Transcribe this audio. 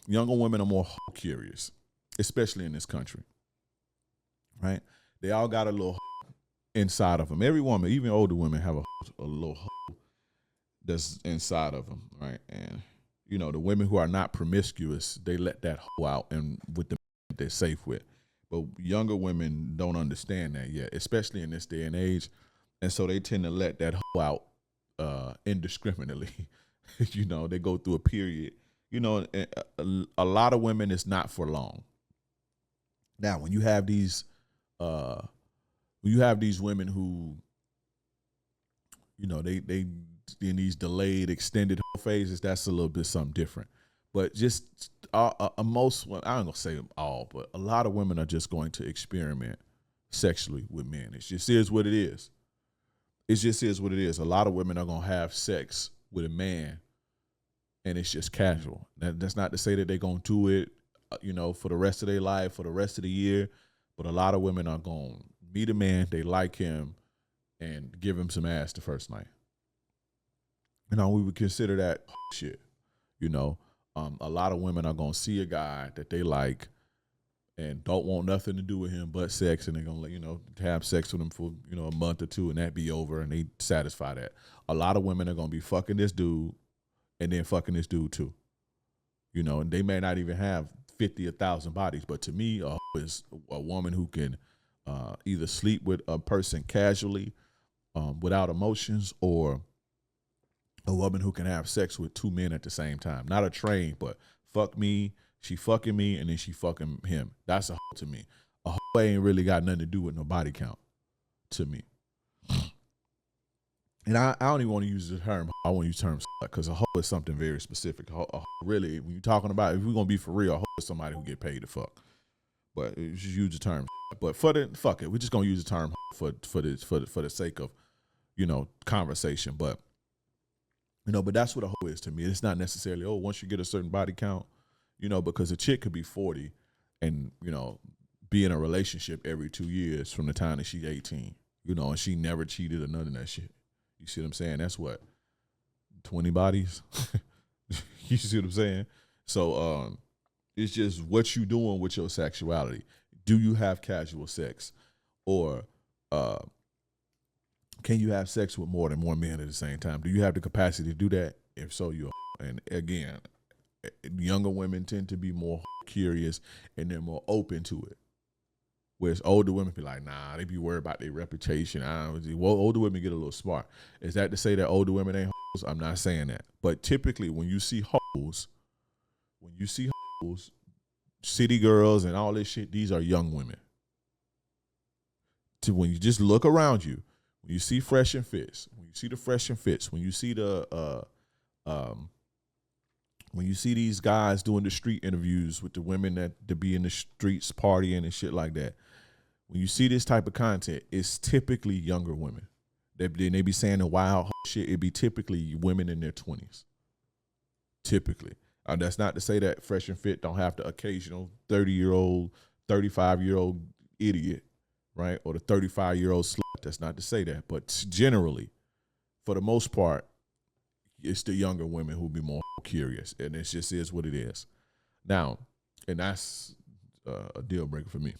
younger women are more curious, especially in this country, right? They all got a little inside of them. Every woman, even older women, have a little that's inside of them, right? And you know, the women who are not promiscuous, they let that out and with the they're safe with. But younger women don't understand that yet, especially in this day and age, and so they tend to let that out indiscriminately. You know, they go through a period. You know, a lot of women, it's not for long. Now, when you have these women who, you know, they in these delayed, extended phases, that's a little bit something different. But just most, well, I ain't gonna say all, but a lot of women are just going to experiment sexually with men. It just is what it is. It just is what it is. A lot of women are gonna have sex with a man, and it's just casual. That's not to say that they're gonna do it, you know, for the rest of their life, for the rest of the year. But a lot of women are gonna meet a man, they like him, and give him some ass the first night. You know, we would consider that shit. You know, a lot of women are gonna see a guy that they like and don't want nothing to do with him but sex, and they're gonna, you know, have sex with him for, you know, a month or two, and that be over, and they satisfy that. A lot of women are gonna be fucking this dude and then fucking this dude too. You know, and they may not even have 50, 1,000 bodies, but to me, a is a woman who can either sleep with a person casually, without emotions, or a woman who can have sex with two men at the same time. Not a train, but fuck me, she fucking me, and then she fucking him. That's a hoe to me. A hoe ain't really got nothing to do with no body count to me. And I don't even want to use the term. I want to use terms because a hoe is something very specific. Really, when you're talking about, if we're gonna be for real, a hoe is somebody who get paid to fuck. But you just use the term. But for the fuck it, we're just gonna use the term for the sake of, you know, conversation. But you know, but that's what a hoe is to me. It's not necessarily, oh, once you get a certain body count, you know, because a chick could be 40 and, you know, be in a relationship every 2 years from the time that she's 18, you know, and she never cheated or none of that shit. You see what I'm saying? That's what, 20 bodies? You see what I'm saying? So it's just what you doing with your sexuality. Do you have casual sex? Or can you have sex with more than one man at the same time? Do you have the capacity to do that? If so, you're. And again, younger women tend to be more curious and they're more open to it. Whereas older women be like, nah, they be worried about their reputation. Well, older women get a little smart. Is that to say that older women ain't hoes? I'm not saying that. But typically when you see hoes, city girls and all this shit, these are young women. When you just look around you, when you see Fresh and Fits, when you see the Fresh and Fits, when you see when you see these guys doing the street interviews with the women that be in the streets partying and shit like that, when you see this type of content, it's typically younger women. They be saying the wild shit. It be typically women in their 20s. Typically. That's not to say that Fresh and Fit don't have the occasional 30-year-old, 35-year-old idiot, right? Or the 35-year-old slut. That's not to say that. But generally, for the most part, it's the younger women who be more curious. And it just is what it is. Now, and that's a deal breaker for me.